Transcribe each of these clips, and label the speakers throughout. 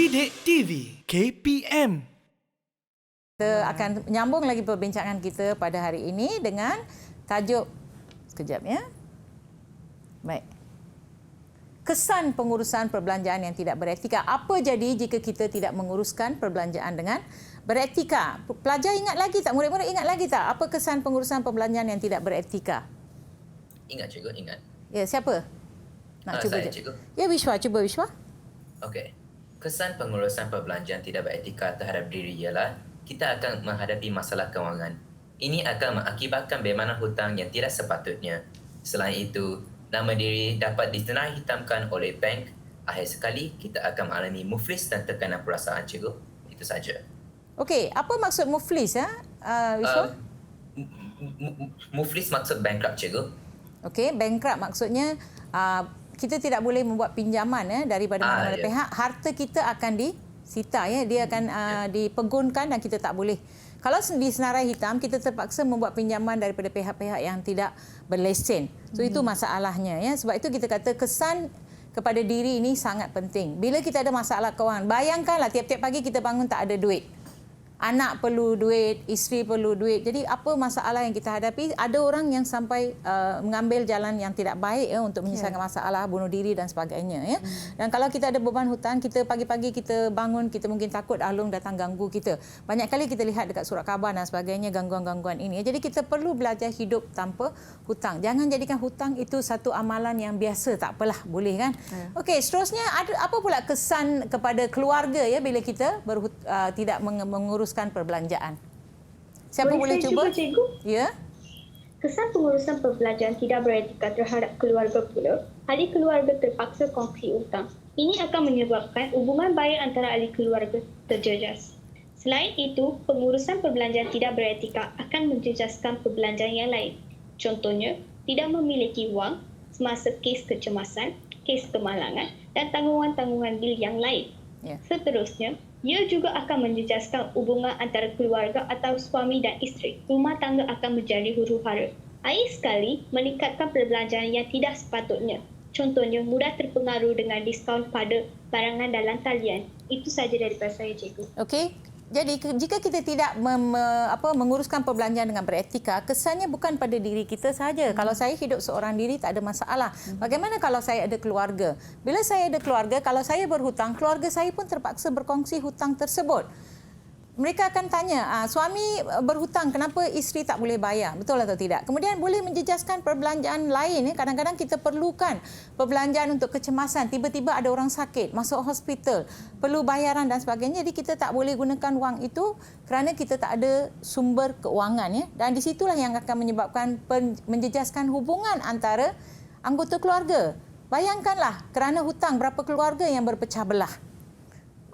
Speaker 1: Didik TV KPM.
Speaker 2: Kita akan menyambung lagi perbincangan kita pada hari ini dengan tajuk, sekejap ya. Baik. Kesan pengurusan perbelanjaan yang tidak beretika. Apa jadi jika kita tidak menguruskan perbelanjaan dengan beretika? Pelajar ingat lagi tak? Murid-murid ingat lagi tak? Apa kesan pengurusan perbelanjaan yang tidak beretika?
Speaker 3: Ingat cikgu, ingat.
Speaker 2: Ya, siapa? Nak cuba
Speaker 3: saya,
Speaker 2: je.
Speaker 3: cikgu.
Speaker 2: Ya, Wishwa. Cuba, Wishwa.
Speaker 3: Okey. Kesan pengurusan perbelanjaan tidak beretika terhadap diri ialah kita akan menghadapi masalah kewangan. Ini akan mengakibatkan beimanan hutang yang tidak sepatutnya. Selain itu, nama diri dapat ditenahi hitamkan oleh bank. Akhir sekali, kita akan mengalami muflis dan tekanan perasaan, cikgu. Itu saja.
Speaker 2: Okey, apa maksud muflis ya, Wishwa?
Speaker 3: Muflis maksud bankrupt, cikgu.
Speaker 2: Okey, bankrupt maksudnya kita tidak boleh membuat pinjaman ya daripada mana-mana pihak. Harta kita akan disita ya, dia akan dipegunkan dan kita tak boleh. Kalau di senarai hitam, kita terpaksa membuat pinjaman daripada pihak-pihak yang tidak berlesen. So itu masalahnya ya. Sebab itu kita kata kesan kepada diri ini sangat penting. Bila kita ada masalah kewangan, bayangkanlah tiap-tiap pagi kita bangun tak ada duit. Anak perlu duit, isteri perlu duit. Jadi apa masalah yang kita hadapi? Ada orang yang sampai mengambil jalan yang tidak baik ya untuk menyelesaikan masalah, bunuh diri dan sebagainya ya. Dan kalau kita ada beban hutang, kita pagi-pagi kita bangun, kita mungkin takut Alung datang ganggu kita. Banyak kali kita lihat dekat surat khabar dan sebagainya gangguan-gangguan ini. Jadi kita perlu belajar hidup tanpa hutang. Jangan jadikan hutang itu satu amalan yang biasa, tak apalah, boleh kan? Okey, seterusnya apa pula kesan kepada keluarga ya bila kita tidak mengurus perbelanjaan. Siapa boleh cuba?
Speaker 4: Cikgu?
Speaker 2: Ya.
Speaker 4: Kesan pengurusan perbelanjaan tidak beretika terhadap keluarga pula, ahli keluarga terpaksa kongsi hutang. Ini akan menyebabkan hubungan baik antara ahli keluarga terjejas. Selain itu, pengurusan perbelanjaan tidak beretika akan menjejaskan perbelanjaan yang lain. Contohnya, tidak memiliki wang semasa kes kecemasan, kes kemalangan dan tanggungan-tanggungan bil yang lain. Seterusnya, ia juga akan menjejaskan hubungan antara keluarga atau suami dan isteri. Rumah tangga akan menjadi huru-hara. Akhir sekali, meningkatkan perbelanjaan yang tidak sepatutnya. Contohnya, mudah terpengaruh dengan diskaun pada barangan dalam talian. Itu saja daripada saya, cikgu.
Speaker 2: Okey. Jadi jika kita tidak menguruskan perbelanjaan dengan beretika, kesannya bukan pada diri kita saja. Kalau saya hidup seorang diri tak ada masalah. Bagaimana kalau saya ada keluarga? Bila saya ada keluarga, kalau saya berhutang, keluarga saya pun terpaksa berkongsi hutang tersebut. Mereka akan tanya, suami berhutang, kenapa isteri tak boleh bayar? Betul atau tidak? Kemudian boleh menjejaskan perbelanjaan lain. Kadang-kadang kita perlukan perbelanjaan untuk kecemasan. Tiba-tiba ada orang sakit, masuk hospital, perlu bayaran dan sebagainya. Jadi kita tak boleh gunakan wang itu kerana kita tak ada sumber keuangan. Dan di situlah yang akan menyebabkan menjejaskan hubungan antara anggota keluarga. Bayangkanlah kerana hutang berapa keluarga yang berpecah belah.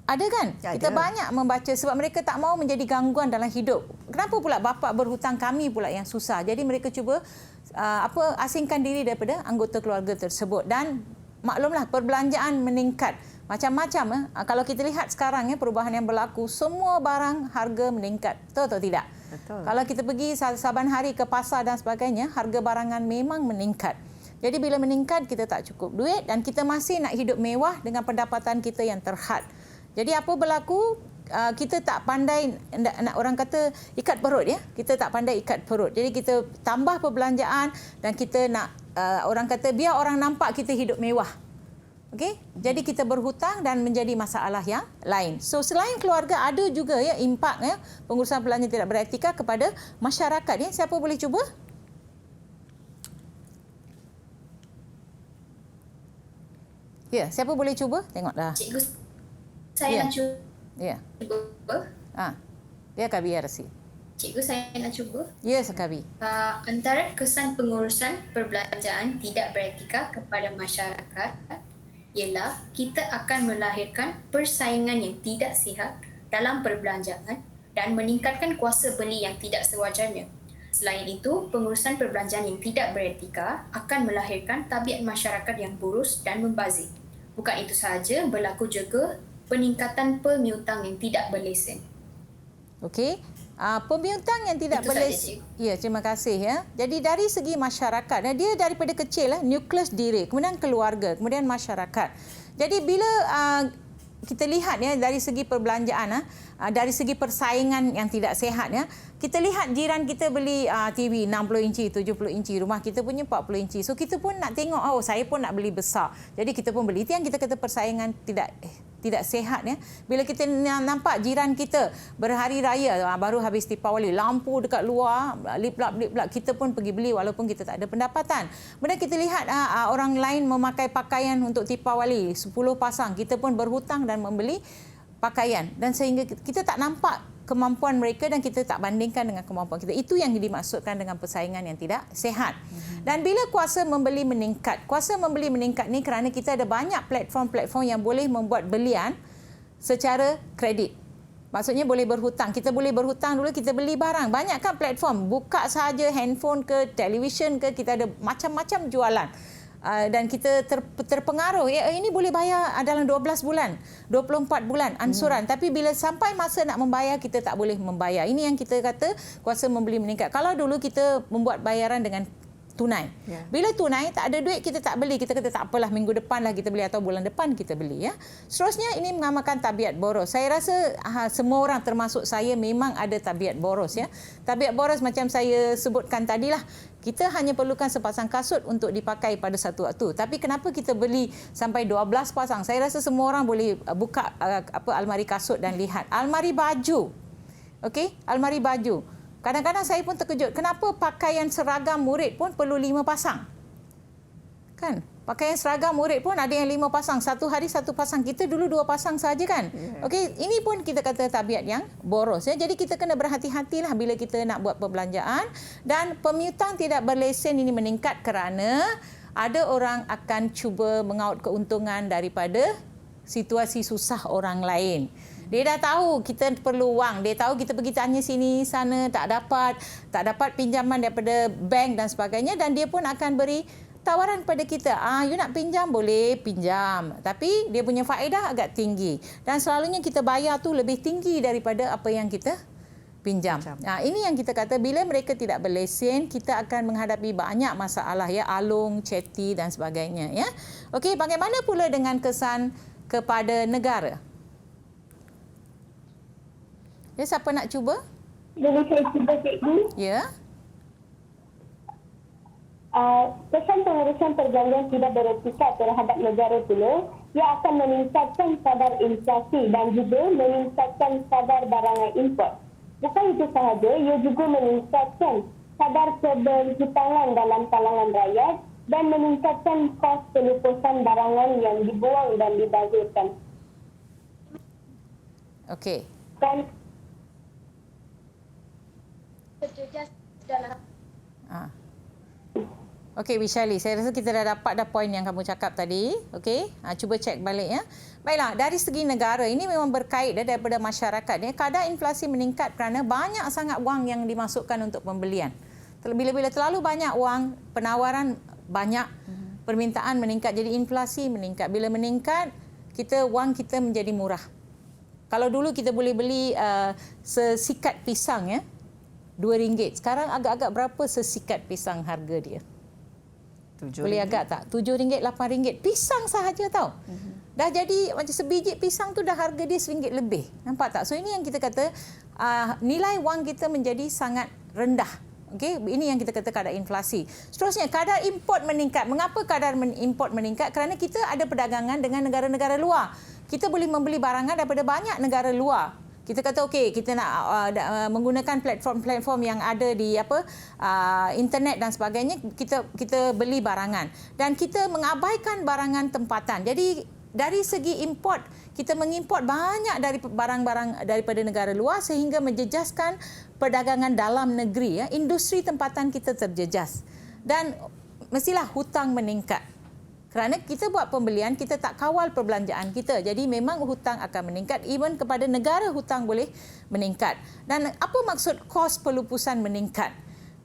Speaker 2: Ada kan? Kita banyak membaca sebab mereka tak mau menjadi gangguan dalam hidup. Kenapa pula bapa berhutang, kami pula yang susah. Jadi mereka cuba asingkan diri daripada anggota keluarga tersebut. Dan maklumlah perbelanjaan meningkat. Macam-macam. Kalau kita lihat sekarang perubahan yang berlaku, semua barang harga meningkat. Betul atau tidak? Betul. Kalau kita pergi saban hari ke pasar dan sebagainya, harga barangan memang meningkat. Jadi bila meningkat, kita tak cukup duit dan kita masih nak hidup mewah dengan pendapatan kita yang terhad. Jadi apa berlaku? Kita tak pandai, nak orang kata ikat perut ya. Kita tak pandai ikat perut. Jadi kita tambah perbelanjaan dan kita nak orang kata biar orang nampak kita hidup mewah. Okey? Jadi kita berhutang dan menjadi masalah yang lain. So selain keluarga ada juga ya impak ya pengurusan perbelanjaan tidak beretika kepada masyarakat ya. Siapa boleh cuba? Ya, siapa boleh cuba? Tengoklah.
Speaker 5: Cikgu, saya nak cuba.
Speaker 2: Ya. Dia Kabi Arsi.
Speaker 5: Cikgu, saya nak cuba.
Speaker 2: Ya, Sekabi.
Speaker 5: Antara kesan pengurusan perbelanjaan tidak beretika kepada masyarakat ialah kita akan melahirkan persaingan yang tidak sihat dalam perbelanjaan dan meningkatkan kuasa beli yang tidak sewajarnya. Selain itu, pengurusan perbelanjaan yang tidak beretika akan melahirkan tabiat masyarakat yang boros dan membazir. Bukan itu sahaja, berlaku juga peningkatan pemiutang yang tidak berlesen.
Speaker 2: Okey. Pemiutang yang tidak berlesen. Ya, terima kasih ya. Jadi dari segi masyarakat, dia daripada kecil nukleus diri, kemudian keluarga, kemudian masyarakat. Jadi bila kita lihat ya dari segi perbelanjaan, dari segi persaingan yang tidak sihat ya. Kita lihat jiran kita beli TV 60 inci, 70 inci, rumah kita punya 40 inci. So kita pun nak tengok, oh saya pun nak beli besar. Jadi kita pun beli. Itu yang kita kata persaingan tidak sihat ya. Bila kita nampak jiran kita berhari raya baru habis Deepawali, lampu dekat luar, lip-lap, kita pun pergi beli walaupun kita tak ada pendapatan. Kemudian kita lihat orang lain memakai pakaian untuk Deepawali 10 pasang, kita pun berhutang dan membeli pakaian, dan sehingga kita tak nampak kemampuan mereka dan kita tak bandingkan dengan kemampuan kita. Itu yang dimaksudkan dengan persaingan yang tidak sihat. Dan bila kuasa membeli meningkat ni kerana kita ada banyak platform-platform yang boleh membuat belian secara kredit. Maksudnya boleh berhutang. Kita boleh berhutang dulu, kita beli barang. Banyak kan platform, buka sahaja handphone ke, televisyen ke, kita ada macam-macam jualan. Dan kita terpengaruh, ini boleh bayar dalam 12 bulan, 24 bulan ansuran. Tapi bila sampai masa nak membayar, kita tak boleh membayar. Ini yang kita kata kuasa membeli meningkat. Kalau dulu kita membuat bayaran dengan tunai. Bila tunai, tak ada duit, kita tak beli. Kita kata tak apalah, minggu depan lah kita beli atau bulan depan kita beli. Ya. Seterusnya, ini mengamalkan tabiat boros. Saya rasa semua orang termasuk saya memang ada tabiat boros. Ya. Tabiat boros macam saya sebutkan tadilah. Kita hanya perlukan sepasang kasut untuk dipakai pada satu waktu. Tapi kenapa kita beli sampai 12 pasang? Saya rasa semua orang boleh buka almari kasut dan lihat. Almari baju. Okey, almari baju. Kadang-kadang saya pun terkejut. Kenapa pakaian seragam murid pun perlu 5 pasang? Kan? Pakaian seragam murid pun ada yang 5 pasang. Satu hari satu pasang. Kita dulu 2 pasang saja kan? Okey, ini pun kita kata tabiat yang boros. Ya. Jadi kita kena berhati-hatilah bila kita nak buat perbelanjaan. Dan pemiutang tidak berlesen ini meningkat kerana ada orang akan cuba mengaut keuntungan daripada situasi susah orang lain. Dia dah tahu kita perlu wang. Dia tahu kita pergi tanya sini, sana, tak dapat pinjaman daripada bank dan sebagainya. Dan dia pun akan beri tawaran pada kita. You nak pinjam? Boleh pinjam. Tapi dia punya faedah agak tinggi. Dan selalunya kita bayar tu lebih tinggi daripada apa yang kita pinjam. Ini yang kita kata bila mereka tidak berlesen, kita akan menghadapi banyak masalah. Ya, alung, ceti dan sebagainya. Ya. Okey, bagaimana pula dengan kesan kepada negara? Ya, siapa nak cuba?
Speaker 4: Boleh saya cuba, Cikgu?
Speaker 2: Ya.
Speaker 4: Kesan pengurusan perbelanjaan tidak beretika terhadap negara pula, ia akan meningkatkan kadar inflasi dan juga meningkatkan kadar barangan import. Bukan itu sahaja, ia juga meningkatkan kadar keberhutangan dalam kalangan rakyat dan meningkatkan kos pelupusan barangan yang dibuang dan dibazirkan.
Speaker 2: Okey.
Speaker 4: Dan
Speaker 5: terjejas dalam
Speaker 2: Okey, Wishali, saya rasa kita dah dapat poin yang kamu cakap tadi. Okey, cuba cek balik ya. Baiklah, dari segi negara, ini memang berkait daripada masyarakat. Ya. Kadar inflasi meningkat kerana banyak sangat wang yang dimasukkan untuk pembelian. Bila terlalu banyak wang, penawaran banyak, permintaan meningkat, jadi inflasi meningkat. Bila meningkat, wang kita menjadi murah. Kalau dulu kita boleh beli sesikat pisang ya, RM2. Sekarang agak-agak berapa sesikat pisang harga dia? Boleh agak tak? RM7, RM8. Pisang sahaja tau. Dah jadi macam sebiji pisang tu dah harga dia RM1 lebih. Nampak tak? So ini yang kita kata nilai wang kita menjadi sangat rendah. Okey, ini yang kita kata kadar inflasi. Seterusnya, kadar import meningkat. Mengapa kadar import meningkat? Kerana kita ada perdagangan dengan negara-negara luar. Kita boleh membeli barangan daripada banyak negara luar. Kita kata okey, kita nak menggunakan platform-platform yang ada di internet dan sebagainya, kita beli barangan dan kita mengabaikan barangan tempatan. Jadi dari segi import, kita mengimport banyak dari barang-barang daripada negara luar sehingga menjejaskan perdagangan dalam negeri. Ya. Industri tempatan kita terjejas dan mestilah hutang meningkat. Kerana kita buat pembelian, kita tak kawal perbelanjaan kita. Jadi memang hutang akan meningkat. Even kepada negara hutang boleh meningkat. Dan apa maksud kos pelupusan meningkat?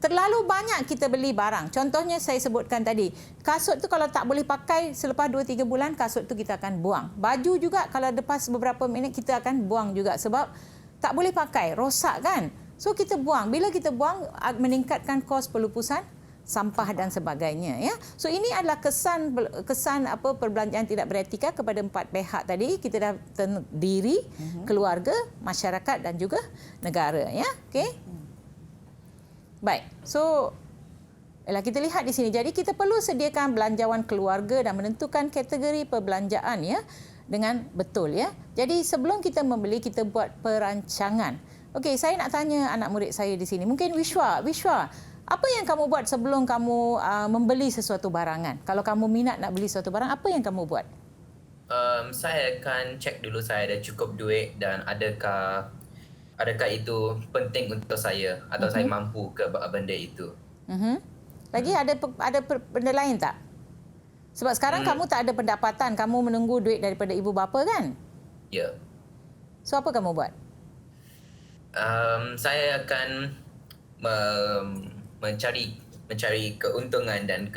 Speaker 2: Terlalu banyak kita beli barang. Contohnya saya sebutkan tadi. Kasut tu kalau tak boleh pakai selepas 2-3 bulan, kasut tu kita akan buang. Baju juga kalau lepas beberapa minit kita akan buang juga. Sebab tak boleh pakai, rosak kan? So kita buang. Bila kita buang, meningkatkan kos pelupusan sampah dan sebagainya, ya. So ini adalah kesan perbelanjaan tidak beretika kepada 4 pihak tadi. Kita dah diri, keluarga, masyarakat dan juga negara, ya. Okey. Baik. So kita lihat di sini. Jadi kita perlu sediakan belanjawan keluarga dan menentukan kategori perbelanjaan, ya, dengan betul, ya. Jadi sebelum kita membeli, kita buat perancangan. Okey, saya nak tanya anak murid saya di sini. Mungkin Wishwa, apa yang kamu buat sebelum kamu membeli sesuatu barangan? Kalau kamu minat nak beli sesuatu barang, apa yang kamu buat?
Speaker 3: Saya akan cek dulu saya ada cukup duit dan adakah itu penting untuk saya atau saya mampu ke benda itu.
Speaker 2: Lagi ada benda lain tak? Sebab sekarang kamu tak ada pendapatan, kamu menunggu duit daripada ibu bapa, kan?
Speaker 3: Ya.
Speaker 2: So apa kamu buat?
Speaker 3: Saya akan mencari keuntungan dan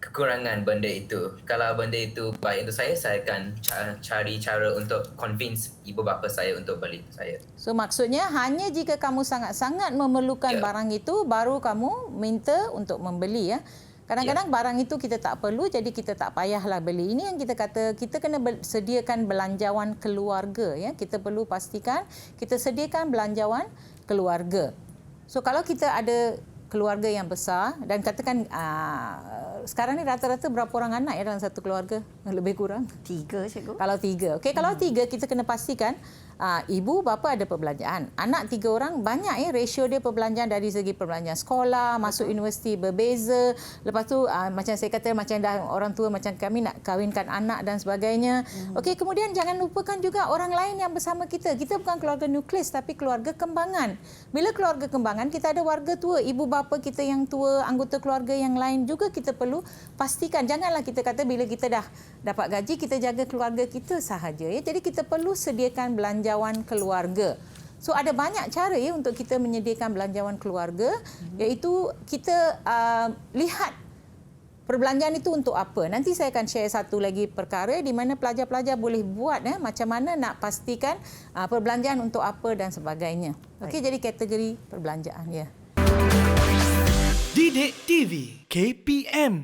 Speaker 3: kekurangan benda itu. Kalau benda itu baik untuk saya akan cari cara untuk convince ibu bapa saya untuk beli saya.
Speaker 2: So maksudnya hanya jika kamu sangat-sangat memerlukan barang itu baru kamu minta untuk membeli, ya. Kadang-kadang barang itu kita tak perlu, jadi kita tak payahlah beli. Ini yang kita kata, kita kena sediakan belanjawan keluarga, ya. Kita perlu pastikan kita sediakan belanjawan keluarga. So kalau kita ada keluarga yang besar dan katakan sekarang ni rata-rata berapa orang anak ya dalam satu keluarga? Lebih kurang
Speaker 6: 3, cikgu.
Speaker 2: Kalau 3. Okey, kalau 3 kita kena pastikan ibu bapa ada perbelanjaan. Anak 3 orang banyak, ya, ratio dia perbelanjaan dari segi perbelanjaan sekolah, masuk universiti berbeza. Lepas tu macam saya kata, macam dah orang tua macam kami nak kahwinkan anak dan sebagainya. Okey, kemudian jangan lupakan juga orang lain yang bersama kita. Kita bukan keluarga nukleus tapi keluarga kembangan. Bila keluarga kembangan, kita ada warga tua, ibu bapa kita yang tua, anggota keluarga yang lain juga kita perlu pastikan. Janganlah kita kata bila kita dah dapat gaji kita jaga keluarga kita sahaja, ya. Jadi kita perlu sediakan belanjawan keluarga. So ada banyak cara, ya, untuk kita menyediakan belanjawan keluarga, iaitu kita lihat perbelanjaan itu untuk apa. Nanti saya akan share satu lagi perkara di mana pelajar-pelajar boleh buat, ya, macam mana nak pastikan perbelanjaan untuk apa dan sebagainya. Okey, jadi kategori perbelanjaan, ya.
Speaker 1: Didik TV KPM